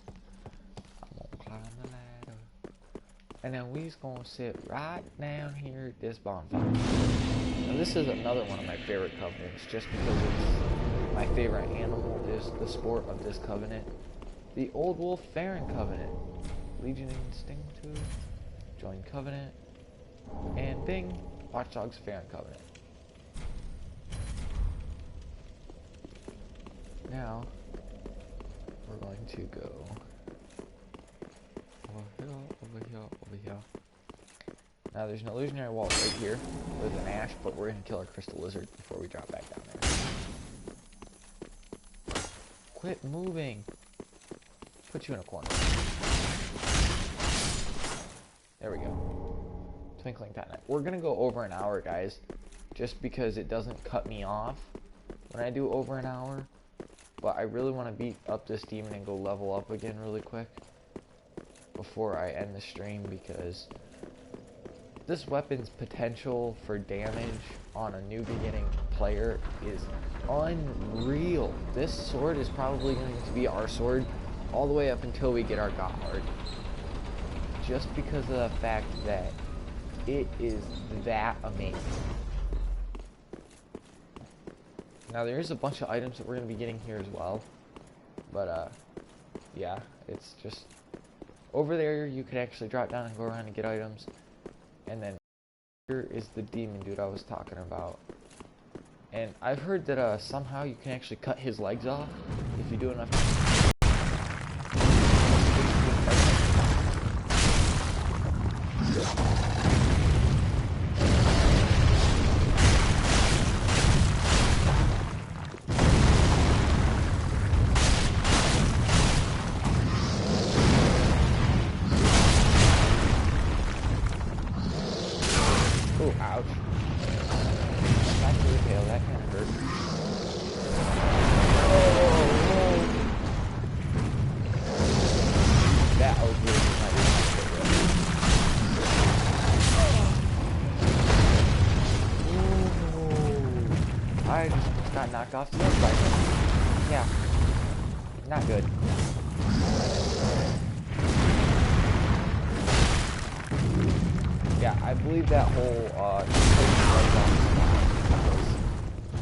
I'm gonna climb the ladder, and then we's gonna sit right down here at this bonfire. Now this is another one of my favorite covenants, just because it's my favorite animal is the sport of this covenant. The Old Wolf Farron Covenant. Legion Instinct, join Covenant, and bing, Watchdogs Farron Covenant. Now, we're going to go over here, over here, over here. Now there's an illusionary wall right here with an ash, but we're going to kill our crystal lizard before we drop back down there. Quit moving. Put you in a corner. There we go. Twinkling Titanite. We're going to go over an hour, guys, just because it doesn't cut me off when I do over an hour. But I really want to beat up this demon and go level up again really quick before I end the stream, because this weapon's potential for damage on a new beginning player is unreal. This sword is probably going to be our sword all the way up until we get our Godheart, just because of the fact that it is that amazing. Now there is a bunch of items that we're going to be getting here as well, but yeah, it's just over there you could actually drop down and go around and get items, and then here is the demon dude I was talking about. And I've heard that somehow you can actually cut his legs off if you do enough. Oh, ouch. Back to the tail, that kind of hurt. Oh, that was really not I just got knocked off the edge by him. Yeah. Not good. Yeah, I believe that whole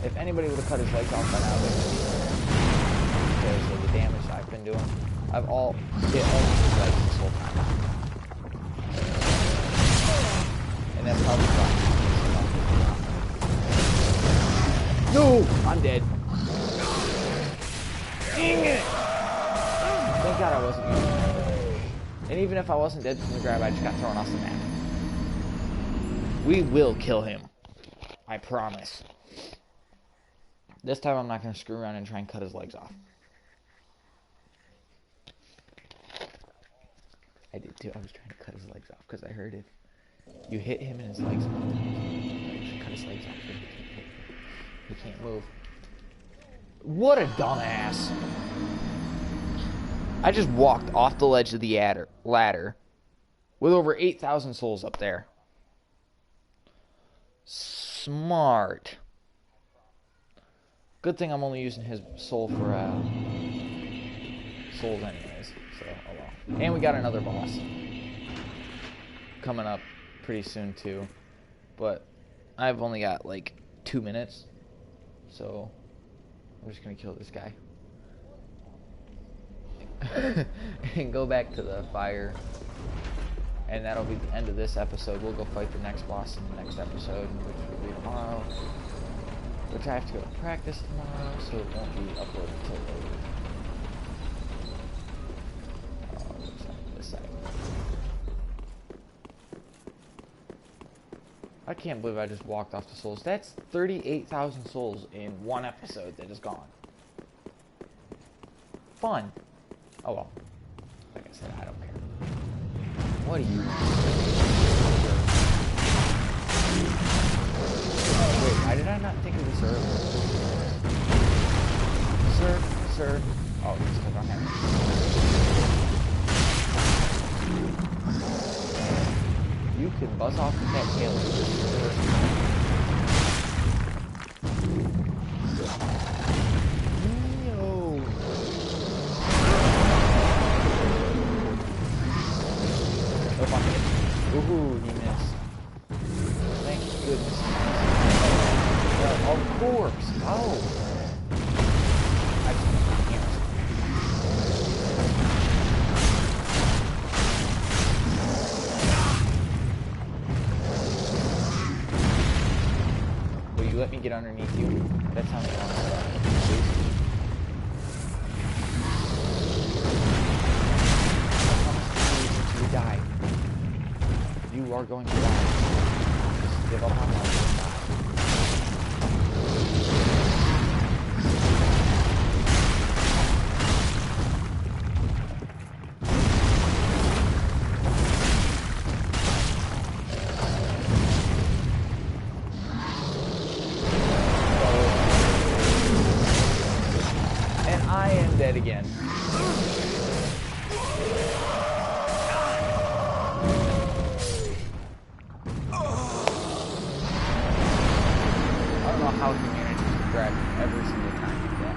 if anybody would have cut his legs off by now, they would have, because of the damage I've been doing. I've hit all his legs this whole time. And that's probably fine. No! I'm dead. Dang it! Thank God I wasn't dead. And even if I wasn't dead from the grab, I just got thrown off the map. We will kill him. I promise. This time I'm not going to screw around and try and cut his legs off. I did too. I was trying to cut his legs off because I heard if you hit him in his legs, you should cut his legs off. He can't move. What a dumbass. I just walked off the ledge of the ladder with over 8,000 souls up there. Smart. Good thing I'm only using his soul for souls anyways. So, oh well. And we got another boss coming up pretty soon too. But I've only got like 2 minutes. So I'm just gonna kill this guy. And go back to the fire. And that'll be the end of this episode. We'll go fight the next boss in the next episode, which will be tomorrow. Which I have to go to practice tomorrow, so it won't be uploaded till later. Oh, which side? This side. I can't believe I just walked off the souls. That's 38,000 souls in one episode that is gone. Fun. Oh well. Like I said, I don't care. What are you? Wait, why did I not think of this earlier? Sir. Oh, it's because I'm having. You can buzz off with that tail. Ooh, he missed. Thank goodness he missed. Well, of course. Oh. I can't. Will you let me get underneath you? That's how many times you die. You are going to die. Just give up on life and die. And I am dead again. How he manages to grab me every single time he can.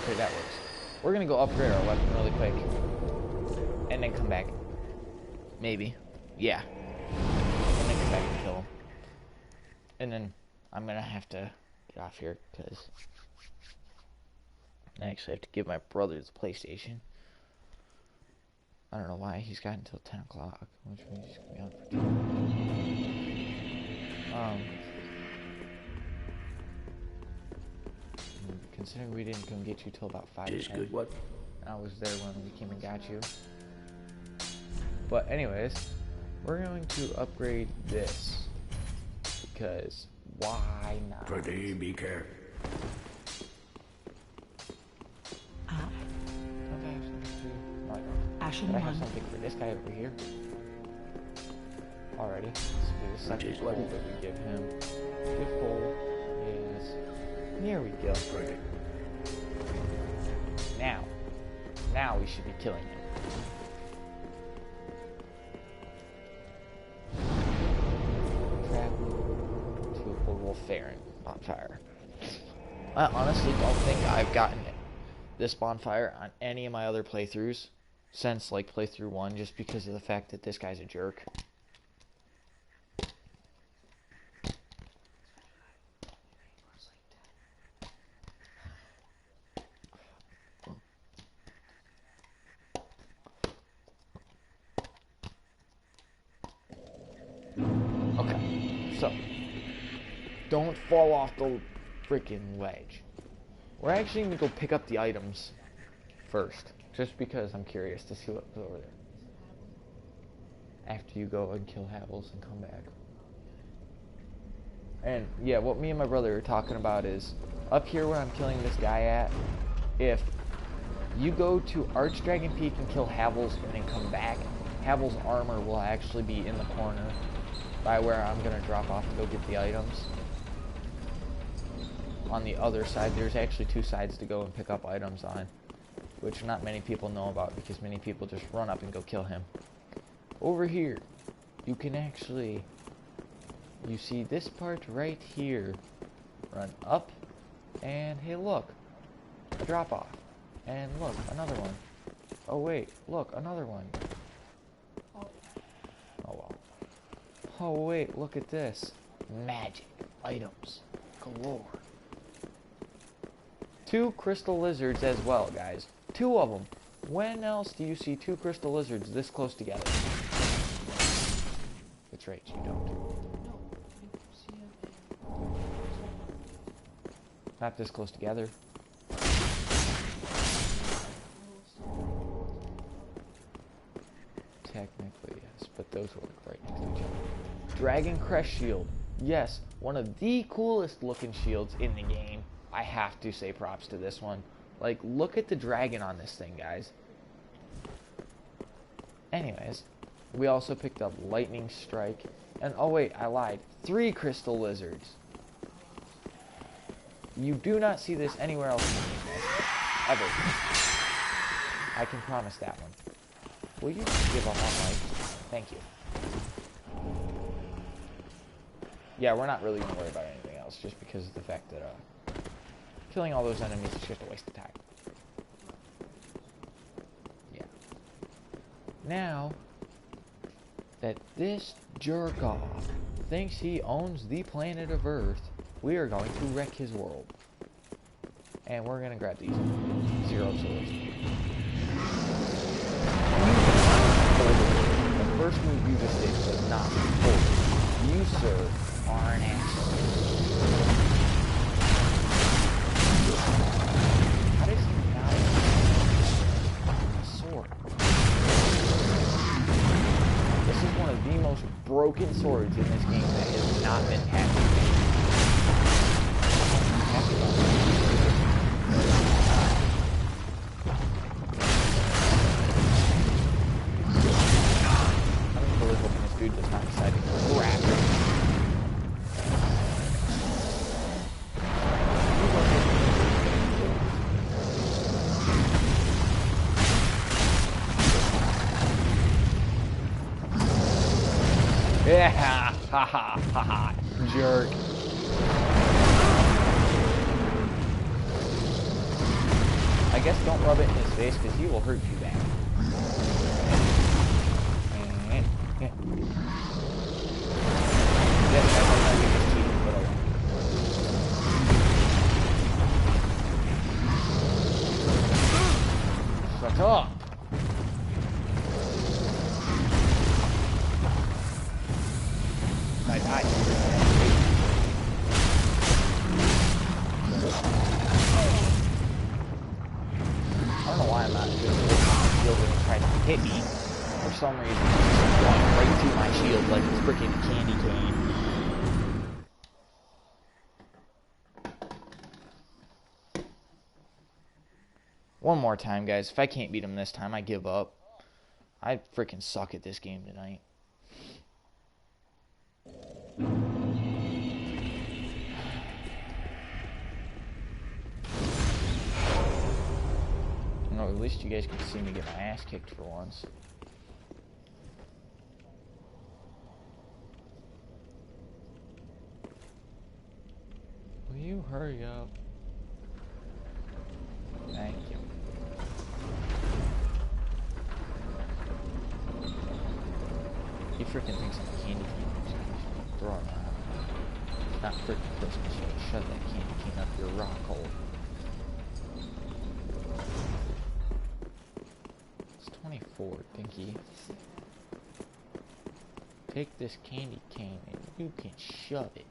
Okay, that works. We're gonna go upgrade our weapon really quick. And then come back. Maybe. Yeah. And then come back and kill him. And then I'm gonna have to get off here because I actually have to give my brother the PlayStation. I don't know why he's got until 10 o'clock, which means he's gonna be on for 2 considering we didn't come get you till about 5 Is good. What? I was there when we came and got you. But anyways, we're going to upgrade this. Because why not? Pretty be careful. Should I have something for this guy over here? Alrighty. This will be the second goal that we give him. Fifth goal. Yes. Here we go. Now we should be killing him. Travel to a portable bonfire. I honestly don't think I've gotten this bonfire on any of my other playthroughs since like playthrough 1, just because of the fact that this guy's a jerk. So, don't fall off the freaking ledge. We're actually going to go pick up the items first, just because I'm curious to see what's over there. After you go and kill Havels and come back. And yeah, what me and my brother are talking about is, up here where I'm killing this guy at, if you go to Archdragon Peak and kill Havels and then come back, Havel's armor will actually be in the corner by where I'm going to drop off and go get the items. On the other side, there's actually two sides to go and pick up items on, which not many people know about because many people just run up and go kill him. Over here, you can actually, you see this part right here, run up, and hey look, a drop off, and look, another one. Oh wait, look, another one. Oh well. Oh wait, look at this. Magic items galore. 2 crystal lizards as well, guys. 2 of them. When else do you see 2 crystal lizards this close together? That's right, you don't. Not this close together. Technically, yes, but those will look right next to each other. Dragon Crest Shield. Yes, one of the coolest looking shields in the game. I have to say props to this one. Like, look at the dragon on this thing, guys. Anyways, we also picked up Lightning Strike. And, oh wait, I lied. 3 crystal lizards. You do not see this anywhere else in the game, ever. I can promise that one. Will you give up on life? Thank you. Yeah, we're not really going to worry about anything else, just because of the fact that, killing all those enemies is just a waste of time. Yeah. Now that this jerk-off thinks he owns the planet of Earth, we are going to wreck his world. And we're going to grab these 0 swords. The first move you just did was not hold. You, sir, are an asshole. How does he not have a sword? This is one of the most broken swords in this game that has not been patched. I'm really hoping this dude does not decide to grab it. Yeah, ha ha ha ha, jerk. I guess don't rub it in his face because he will hurt you bad. Yes, I know that is cheating, but oh. Shut up! I died. I don't know why I'm not just shielding and trying to hit me. For some reason, it's going right through my shield like it's freaking candy cane. One more time, guys. If I can't beat him this time, I give up. I freaking suck at this game tonight. No, at least you guys can see me get my ass kicked for once. Will you hurry up? Thank you. He freaking thinks I'm a candy cane. Throw it around. It's not freaking Christmas yet. Shove that candy cane up your rock hole. It's 24, Dinky. Take this candy cane and You can shove it.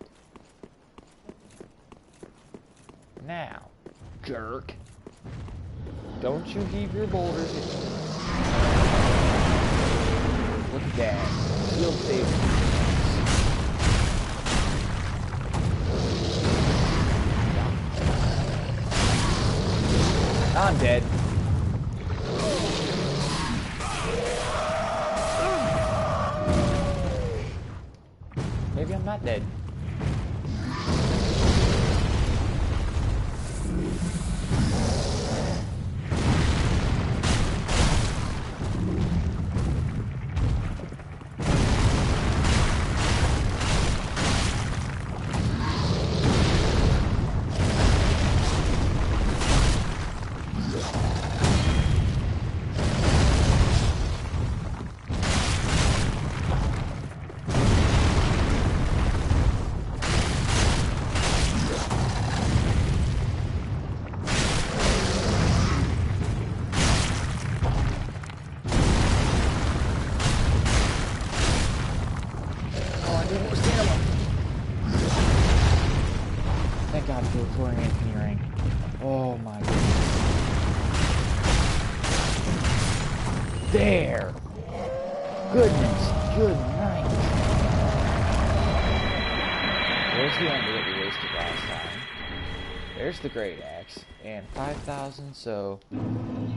Now, jerk. Don't you heave your boulders at me. Look at that. Shield saving. I'm dead. Maybe I'm not dead. Thank God for recording Anthony Ring. Oh my God. There! Goodness, good night. There's the ender that we wasted last time. There's the great axe. And 5,000, so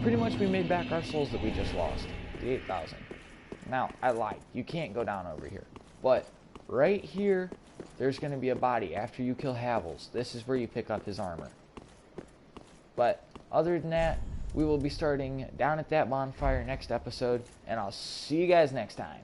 pretty much we made back our souls that we just lost. The 8,000. Now, I lied. You can't go down over here. But right here, there's going to be a body after you kill Havels. This is where you pick up his armor. But other than that, we will be starting down at that bonfire next episode, and I'll see you guys next time.